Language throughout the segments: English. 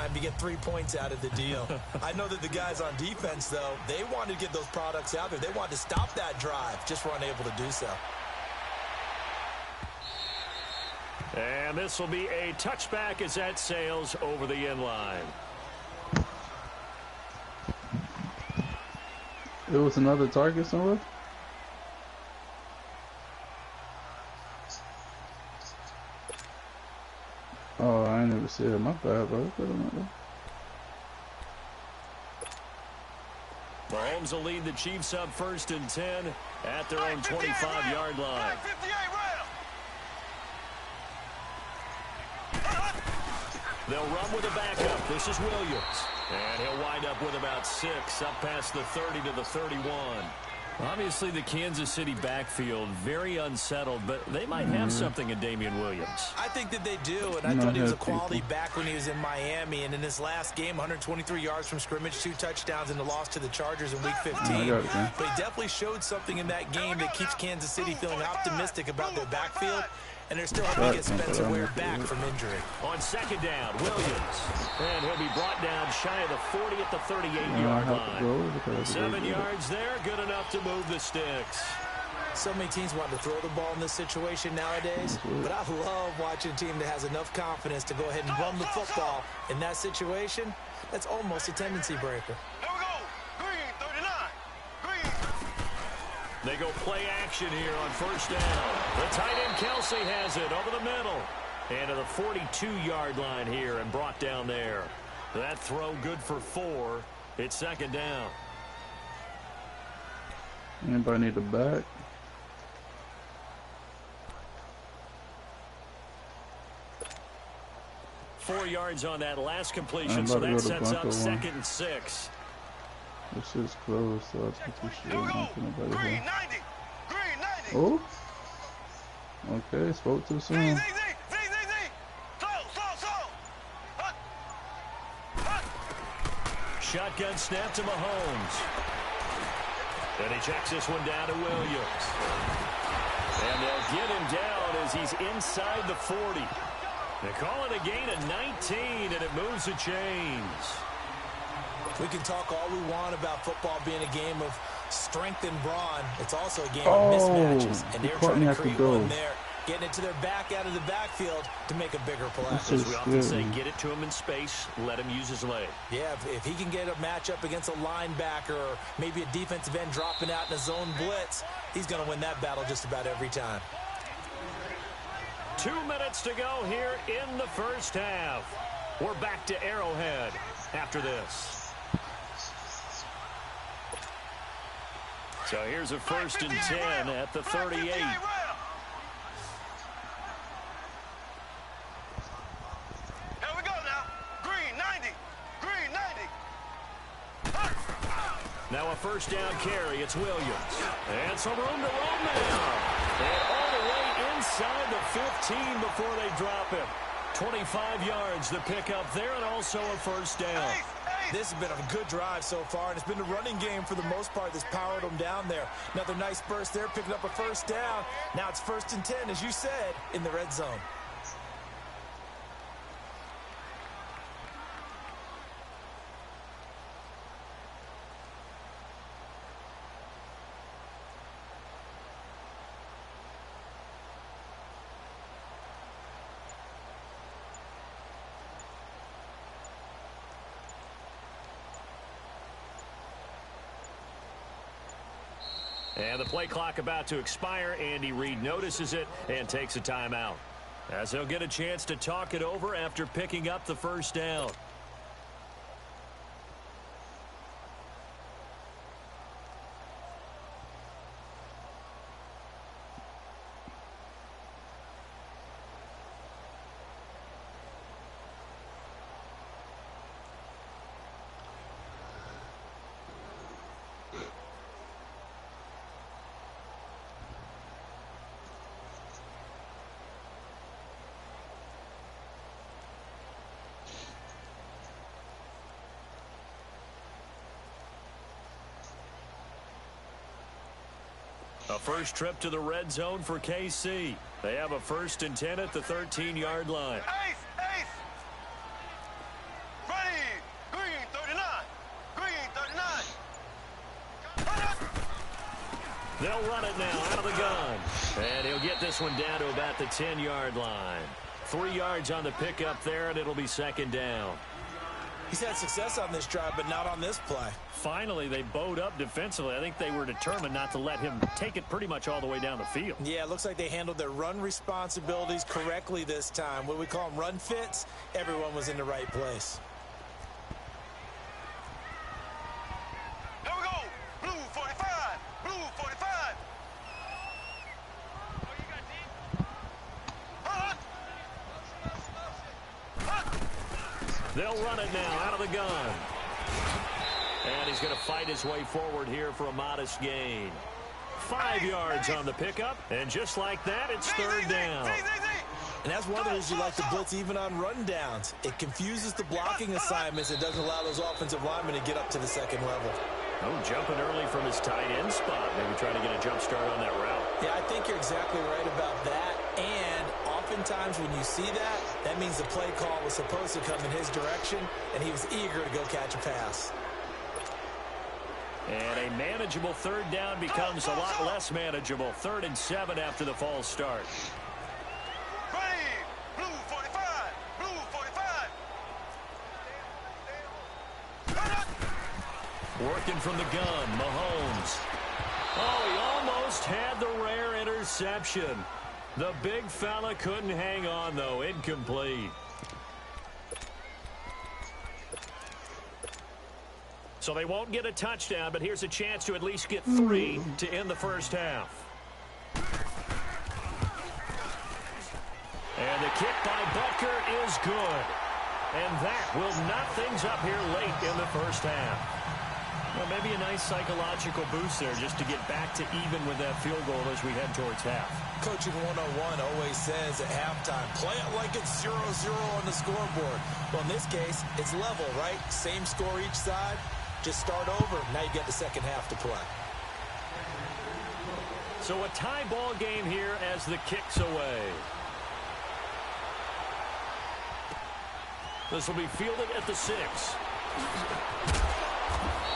time to get 3 points out of the deal. I know that the guys on defense, though, they wanted to get those products out there. They wanted to stop that drive, just were unable to do so. And this will be a touchback as that sails over the end line. It was another target somewhere? Oh, I ain't never see it. My bad, bro. Mahomes will lead the Chiefs up 1st and 10 at their own 25-yard line. They'll run with a backup. This is Williams. And he'll wind up with about 6, up past the 30 to the 31. Obviously, the Kansas City backfield, very unsettled, but they might have something in Damian Williams. I think that they do, and I thought he was a quality back when he was in Miami. And in his last game, 123 yards from scrimmage, 2 touchdowns in the loss to the Chargers in Week 15. But he definitely showed something in that game that keeps Kansas City feeling optimistic about their backfield. And they're still hoping to get Spencer Ware back from injury. On 2nd down, Williams. And he'll be brought down shy of the 40 at the 38-yard line. 7 yards there, good enough to move the sticks. So many teams want to throw the ball in this situation nowadays, but I love watching a team that has enough confidence to go ahead and run the football. In that situation, that's almost a tendency breaker. They go play action here on 1st down. The tight end Kelsey has it over the middle. And to the 42-yard line here and brought down there. That throw good for 4. It's 2nd down. Anybody need a back? Four yards on that last completion, so that sets up 2nd and 6. This is close, so I'll take this shit. Green 90! Oh? Okay, spoke too soon. Shotgun snap to Mahomes. And he checks this one down to Williams. And they'll get him down as he's inside the 40. They call it a gain of 19, and it moves the chains. We can talk all we want about football being a game of strength and brawn. It's also a game of mismatches. And they're trying to create one there, getting it to their back out of the backfield to make a bigger play. As we often say, get it to him in space, let him use his leg. Yeah, if he can get a matchup against a linebacker or maybe a defensive end dropping out in a zone blitz, he's going to win that battle just about every time. 2 minutes to go here in the 1st half. We're back to Arrowhead after this. So here's a 1st and 10 at the 38. Here we go now. Green 90. Green 90. Now a 1st down carry. It's Williams. And some room to roam now. And all the way inside the 15 before they drop him. 25 yards the pickup there, and also a 1st down. This has been a good drive so far, and it's been the running game for the most part that's powered them down there. Another nice burst there, picking up a 1st down. Now it's 1st and 10, as you said, in the red zone. And the play clock about to expire. Andy Reid notices it and takes a timeout, as he'll get a chance to talk it over after picking up the 1st down. A first trip to the red zone for KC. They have a 1st and 10 at the 13-yard line. Ace! Ready! They'll run it now out of the gun. And he'll get this one down to about the 10-yard line. 3 yards on the pickup there, and it'll be second down. He's had success on this drive, but not on this play. Finally, they bowed up defensively. I think they were determined not to let him take it pretty much all the way down the field. Yeah, it looks like they handled their run responsibilities correctly this time. What we call them run fits, everyone was in the right place. Here we go. Blue 45. Blue 45. They'll run it now out of the gun. And he's going to fight his way forward here for a modest gain. 5 yards on the pickup. And just like that, it's third down. And that's one of the reasons you like to blitz even on run downs. It confuses the blocking assignments. It doesn't allow those offensive linemen to get up to the second level. Oh, jumping early from his tight end spot. Maybe trying to get a jump start on that route. Yeah, I think you're exactly right about that. And oftentimes when you see that, that means the play call was supposed to come in his direction, and he was eager to go catch a pass. And a manageable third down becomes a lot less manageable. 3rd and 7 after the false start. Blue 45. Blue 45. Working from the gun, Mahomes. Oh, he almost had the rare interception. The big fella couldn't hang on, though. Incomplete. So they won't get a touchdown, but here's a chance to at least get 3 to end the first half. And the kick by Butker is good. And that will knot things up here late in the first half. Well, maybe a nice psychological boost there just to get back to even with that field goal as we head towards half. Coaching 101 always says at halftime, play it like it's 0-0 on the scoreboard. Well, in this case, it's level, right? Same score each side. Just start over. Now you get the second half to play. So a tie ball game here as the kick's away. This will be fielded at the 6.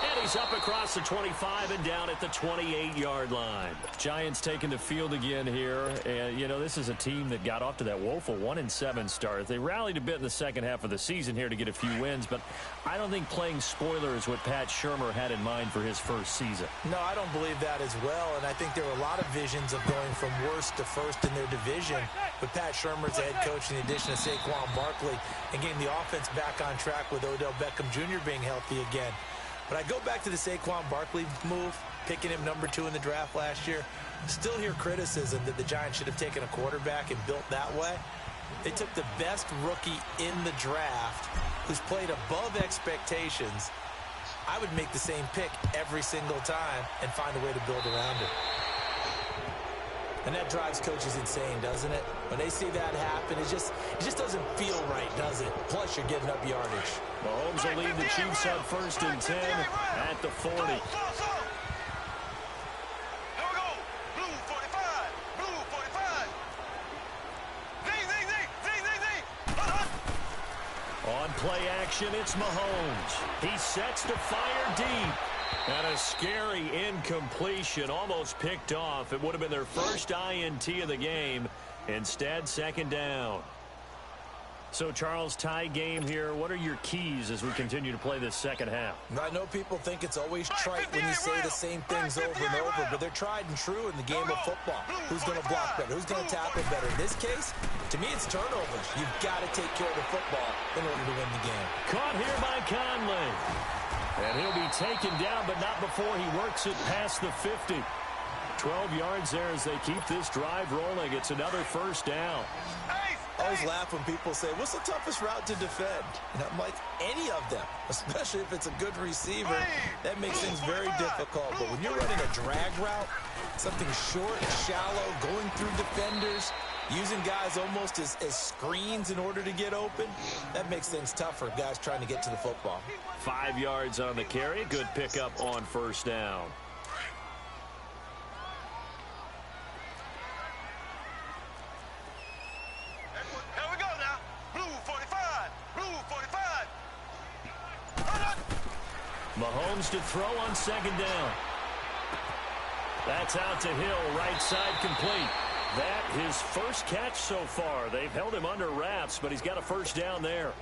And he's up across the 25 and down at the 28-yard line. Giants taking the field again here. And, you know, this is a team that got off to that woeful 1-7 start. They rallied a bit in the second half of the season here to get a few wins, but I don't think playing spoiler is what Pat Shurmur had in mind for his first season. No, I don't believe that as well, and I think there were a lot of visions of going from worst to first in their division. But Pat Shurmur's the head coach in the addition of Saquon Barkley and getting the offense back on track with Odell Beckham Jr. being healthy again. But I go back to the Saquon Barkley move, picking him number 2 in the draft last year. Still hear criticism that the Giants should have taken a quarterback and built that way. They took the best rookie in the draft who's played above expectations. I would make the same pick every single time and find a way to build around it. And that drives coaches insane, doesn't it? When they see that happen, it just doesn't feel right, does it? Plus, you're giving up yardage. Mahomes will lead the Chiefs on 1st and 10 at the 40. Here we go. Blue 45. Blue 45. On play action, it's Mahomes. He sets to fire deep. And a scary incompletion, almost picked off. It would have been their first INT of the game. Instead, second down. So, Charles, tie game here. What are your keys as we continue to play this second half? I know people think it's always trite when you say the same things over and over, but they're tried and true in the game of football. Who's going to block better? Who's going to tackle better? In this case, to me, it's turnovers. You've got to take care of the football in order to win the game. Caught here by Conley. And he'll be taken down, but not before he works it past the 50. 12 yards there as they keep this drive rolling. It's another first down. I always laugh when people say, what's the toughest route to defend? And I'm like, any of them, especially if it's a good receiver. That makes things very difficult. But when you're running a drag route, something short, shallow, going through defenders, using guys almost as screens in order to get open, that makes things tougher, guys trying to get to the football. 5 yards on the carry. Good pickup on first down. Here we go now. Blue 45. Blue 45. Mahomes to throw on second down. That's out to Hill, right side complete. That his first catch so far. They've held him under wraps, but he's got a first down there.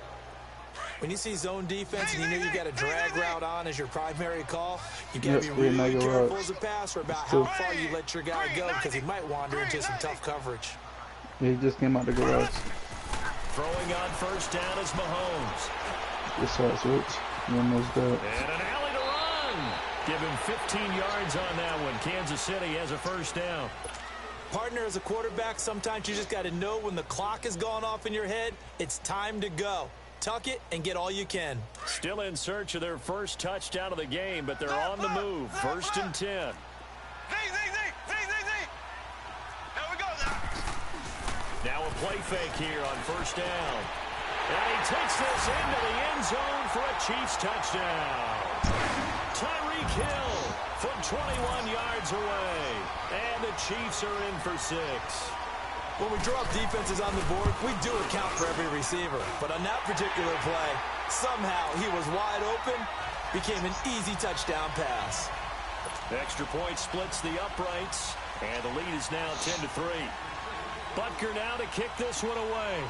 When you see zone defense and you know you've got a drag route on as your primary call, you've got to be really careful as a passer about how far you let your guy go because he might wander into some tough coverage. He just came out the garage. Throwing on first down is Mahomes. This side switch. He almost got. And an alley to run. Give him 15 yards on that one. Kansas City has a first down. Partner, as a quarterback, sometimes you just got to know when the clock has gone off in your head, it's time to go. Tuck it and get all you can. Still in search of their first touchdown of the game, but they're on the move. First and 10. Here we go now. Now a play fake here on first down. And he takes this into the end zone for a Chiefs touchdown. Tyreek Hill from 21 yards away. And the Chiefs are in for 6. When we drop defenses on the board, we do account for every receiver. But on that particular play, somehow he was wide open, became an easy touchdown pass. The extra point splits the uprights, and the lead is now 10-3. Butker now to kick this one away.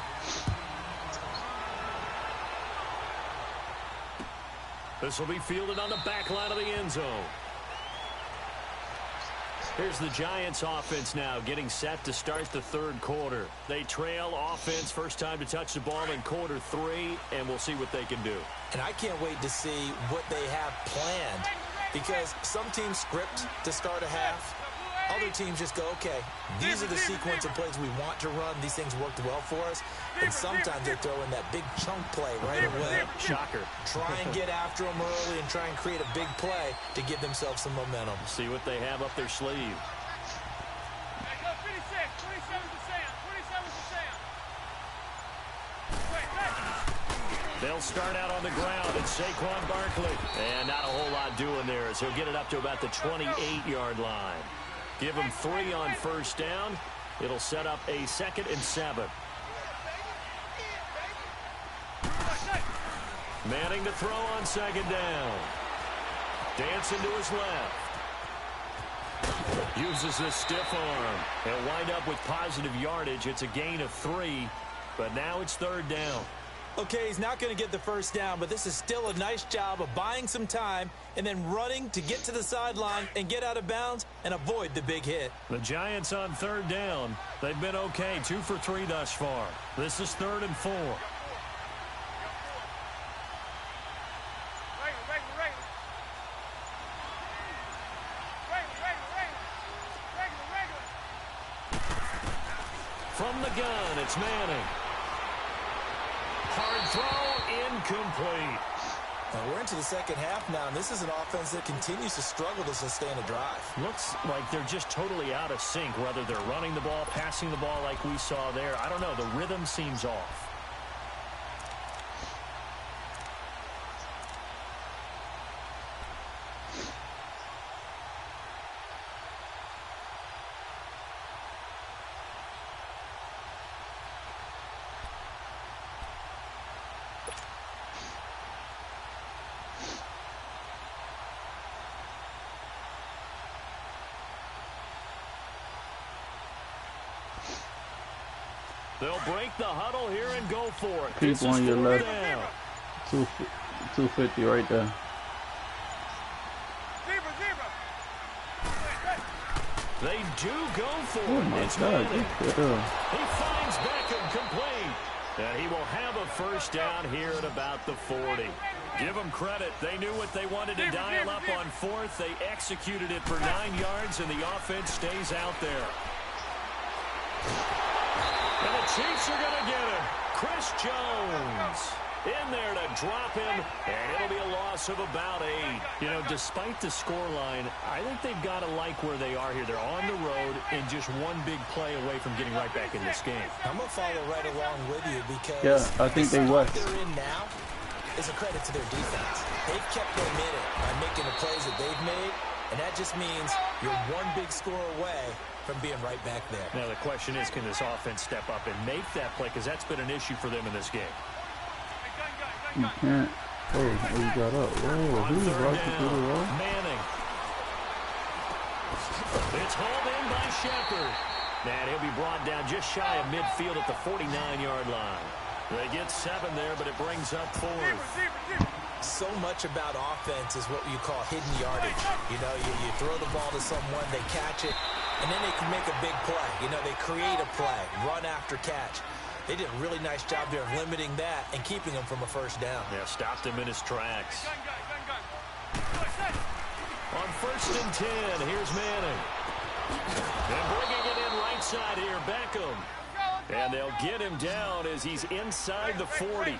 This will be fielded on the back line of the end zone. Here's the Giants offense now getting set to start the third quarter. They trail offense, first time to touch the ball in quarter 3, and we'll see what they can do. And I can't wait to see what they have planned because some teams script to start a half. Other teams just go, okay, these are the sequence of plays we want to run. These things worked well for us. And sometimes they throw in that big chunk play right away. Shocker. Try and get after them early and try and create a big play to give themselves some momentum. See what they have up their sleeve. They'll start out on the ground, and Saquon Barkley. And not a whole lot doing there as he'll get it up to about the 28-yard line. Give him 3 on first down. It'll set up a 2nd and 7. Manning to throw on 2nd down. Dancing to his left. Uses a stiff arm. He'll wind up with positive yardage. It's a gain of 3, but now it's 3rd down. Okay, he's not going to get the first down, but this is still a nice job of buying some time and then running to get to the sideline and get out of bounds and avoid the big hit. The Giants on 3rd down. They've been okay, 2 for 3 thus far. This is 3rd and 4. From the gun, it's Manning. Hard throw, incomplete. Now we're into the second half now, and this is an offense that continues to struggle to sustain a drive. Looks like they're just totally out of sync, whether they're running the ball, passing the ball like we saw there. I don't know. The rhythm seems off. They'll break the huddle here and go for it. People on your left. 250 right there. They do go for it. Oh my God. He finds Beckham complete. And he will have a first down here at about the 40. Give them credit. They knew what they wanted to dial up on 4th. They executed it for 9 yards, and the offense stays out there. And the Chiefs are going to get him. Chris Jones in there to drop him, and it'll be a loss of about 8. You know, despite the scoreline, I think they've got to like where they are here. They're on the road and just one big play away from getting right back in this game. I'm going to follow right along with you because I think they was. They're in now is a credit to their defense. They've kept them in it by making the plays that they've made, and that just means you're one big score away from being right back there. Now the question is, can this offense step up and make that play? Because that's been an issue for them in this game. You can't. Oh, you got up. Whoa, who's right to do the roll? Manning. It's hauled in by Shepard. And he'll be brought down just shy of midfield at the 49-yard line. They get 7 there, but it brings up 4. So much about offense is what you call hidden yardage. You know, you throw the ball to someone, they catch it, and then they can make a big play. You know, they create a play, run after catch. They did a really nice job there of limiting that and keeping him from a first down. Yeah, stopped him in his tracks. On 1st and 10, here's Manning. And bringing it in right side here, Beckham. And they'll get him down as he's inside the 40.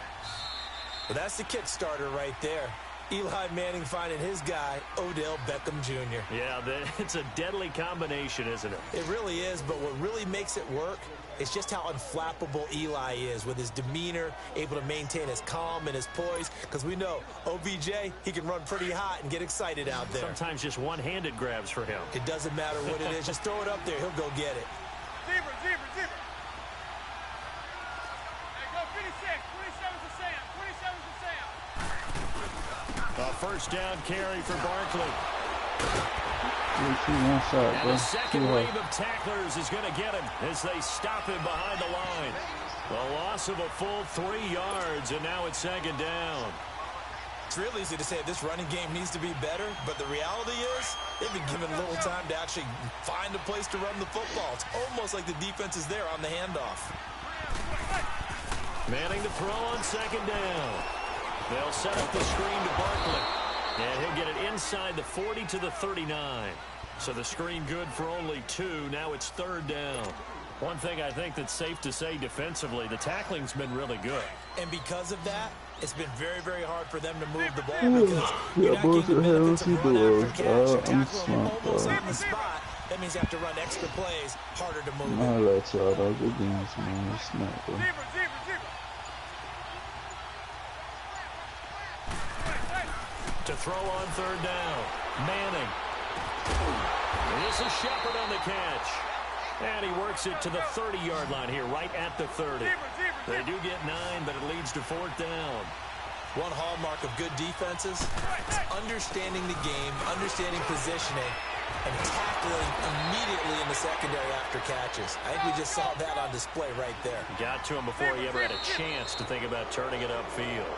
Well, that's the kick starter right there. Eli Manning finding his guy, Odell Beckham Jr. Yeah, it's a deadly combination, isn't it? It really is, but what really makes it work is just how unflappable Eli is with his demeanor, able to maintain his calm and his poise, because we know OBJ, he can run pretty hot and get excited out there. Sometimes just one-handed grabs for him. It doesn't matter what it is. Just throw it up there. He'll go get it. Zebra. Hey, go 56. 27's the Sam. 27's the Sam. A first down carry for Barkley. And the second wave of tacklers is going to get him as they stop him behind the line. The loss of a full 3 yards, and now it's 2nd down. It's real easy to say this running game needs to be better, but the reality is they've been given little time to actually find a place to run the football. It's almost like the defense is there on the handoff. Manning to throw on 2nd down. They'll set up the screen to Barkley. And he'll get it inside the 40 to the 39. So the screen good for only 2. Now it's 3rd down. One thing I think that's safe to say defensively, the tackling's been really good. And because of that, it's been very, very hard for them to move the ball because you're not getting the benefits of run after catch. You tackle them almost on the spot. That means you have to run extra plays, harder to move. To throw on 3rd down, Manning. This is Shepard on the catch. And he works it to the 30-yard line here, right at the 30. They do get 9, but it leads to 4th down. One hallmark of good defenses is understanding the game, understanding positioning, and tackling immediately in the secondary after catches. I think we just saw that on display right there. Got to him before he ever had a chance to think about turning it upfield.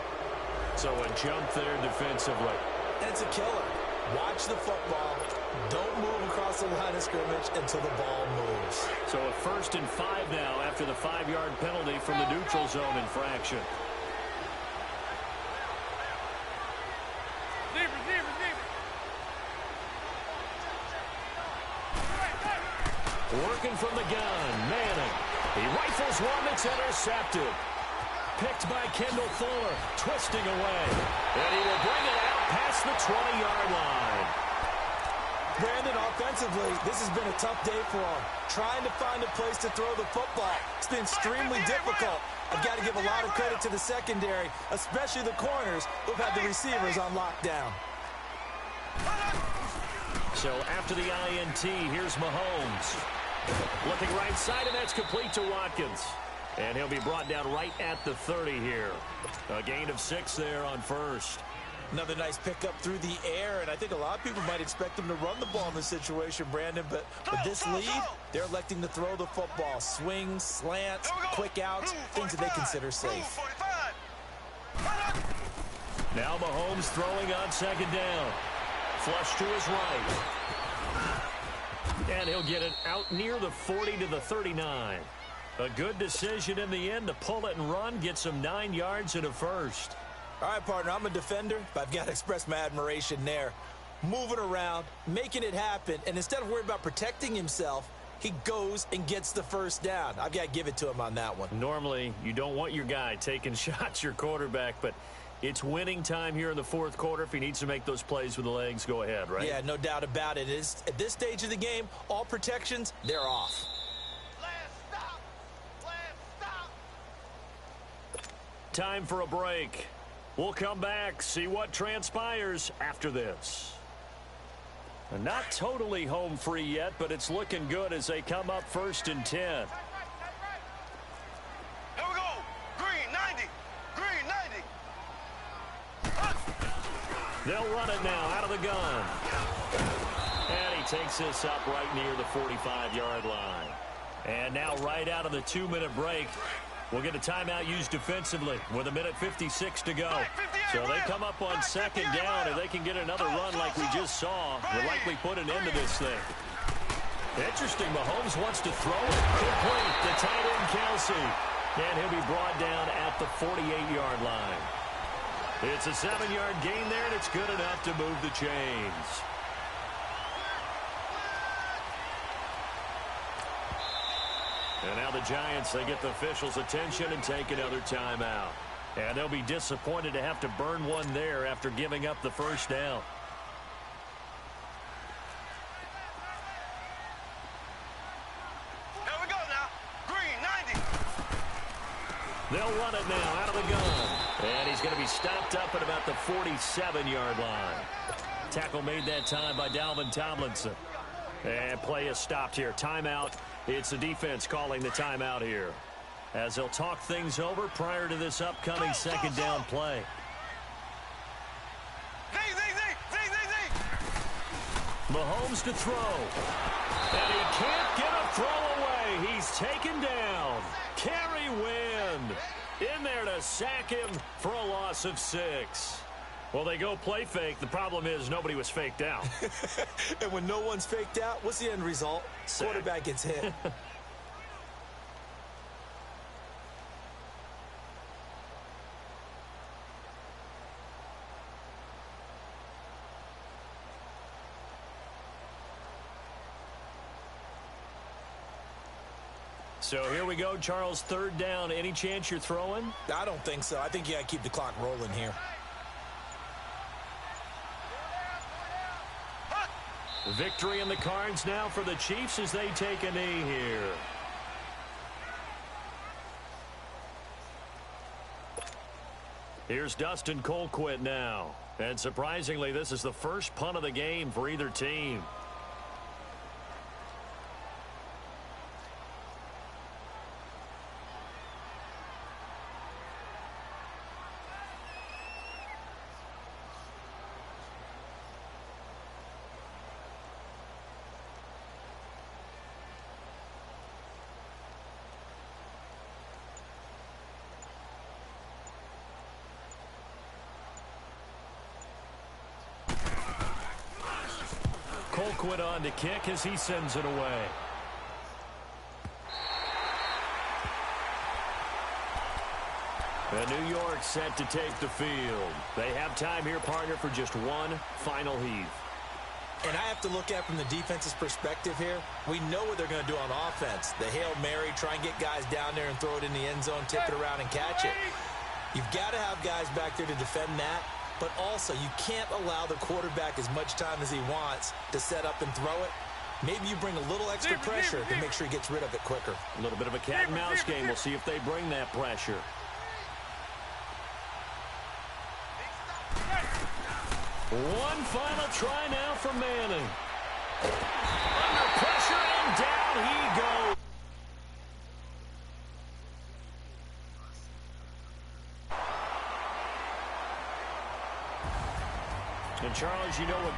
So a jump there defensively. And it's a killer. Watch the football. Don't move across the line of scrimmage until the ball moves. So a 1st and 5 now after the 5-yard penalty from the neutral zone infraction. Working from the gun, Manning. He rifles one that's intercepted. Picked by Kendall Fuller, twisting away. And he will bring it out past the 20-yard line. Brandon, offensively, this has been a tough day for him. Trying to find a place to throw the football. It's been extremely difficult. I've got to give a lot of credit to the secondary, especially the corners who've had the receivers on lockdown. So after the INT, here's Mahomes. Looking right side, and that's complete to Watkins. And he'll be brought down right at the 30 here. A gain of 6 there on 1st. Another nice pickup through the air, and I think a lot of people might expect them to run the ball in this situation, Brandon, but with this lead, they're electing to throw the football. Swings, slants, quick outs, things that they consider safe. Now Mahomes throwing on 2nd down. Flush to his right. And he'll get it out near the 40 to the 39. A good decision in the end to pull it and run, gets him 9 yards and a 1st. All right, partner, I'm a defender, but I've got to express my admiration there. Moving around, making it happen, and instead of worrying about protecting himself, he goes and gets the 1st down. I've got to give it to him on that one. Normally, you don't want your guy taking shots, your quarterback, but it's winning time here in the 4th quarter. If he needs to make those plays with the legs, go ahead, right? Yeah, no doubt about it. At this stage of the game, all protections, they're off. Time for a break. We'll come back, see what transpires after this. And not totally home free yet, but it's looking good as they come up 1st and 10. Here we go. Green 90. Green 90. They'll run it now out of the gun. And he takes this up right near the 45-yard line. And now right out of the 2-minute break, we'll get a timeout used defensively with 1:56 to go. So they come up on second down, and they can get another run like we just saw. Will likely put an end to this thing. Interesting, Mahomes wants to throw it. Complete to tight end Kelsey. And he'll be brought down at the 48-yard line. It's a 7-yard gain there, and it's good enough to move the chains. And now the Giants, they get the officials' attention and take another timeout. And they'll be disappointed to have to burn one there after giving up the first down. Here we go now. Green, 90. They'll run it now out of the gun. And he's going to be stopped up at about the 47-yard line. Tackle made that time by Dalvin Tomlinson. And play is stopped here. Timeout. It's the defense calling the timeout here, as they'll talk things over prior to this upcoming second down play. Mahomes to throw. And he can't get a throw away. He's taken down. Kerry Wynn in there to sack him for a loss of 6. Well, they go play fake. The problem is nobody was faked out. And when no one's faked out, what's the end result? Sack. Quarterback gets hit. So here we go, Charles, third down. Any chance you're throwing? I don't think so. I think you got to keep the clock rolling here. Victory in the cards now for the Chiefs as they take a knee here. Here's Dustin Colquitt now. And surprisingly, this is the first punt of the game for either team. Colquitt on to kick as he sends it away. And New York set to take the field. They have time here, partner, for just one final heave. And I have to look at from the defense's perspective here. We know what they're going to do on offense. The Hail Mary, try and get guys down there and throw it in the end zone, tip it around and catch it. You've got to have guys back there to defend that. But also, you can't allow the quarterback as much time as he wants to set up and throw it. Maybe you bring a little extra pressure to make sure he gets rid of it quicker. A little bit of a cat and mouse game. We'll see if they bring that pressure. One final try now for Manning. Under pressure and down he goes. And Charles, you know what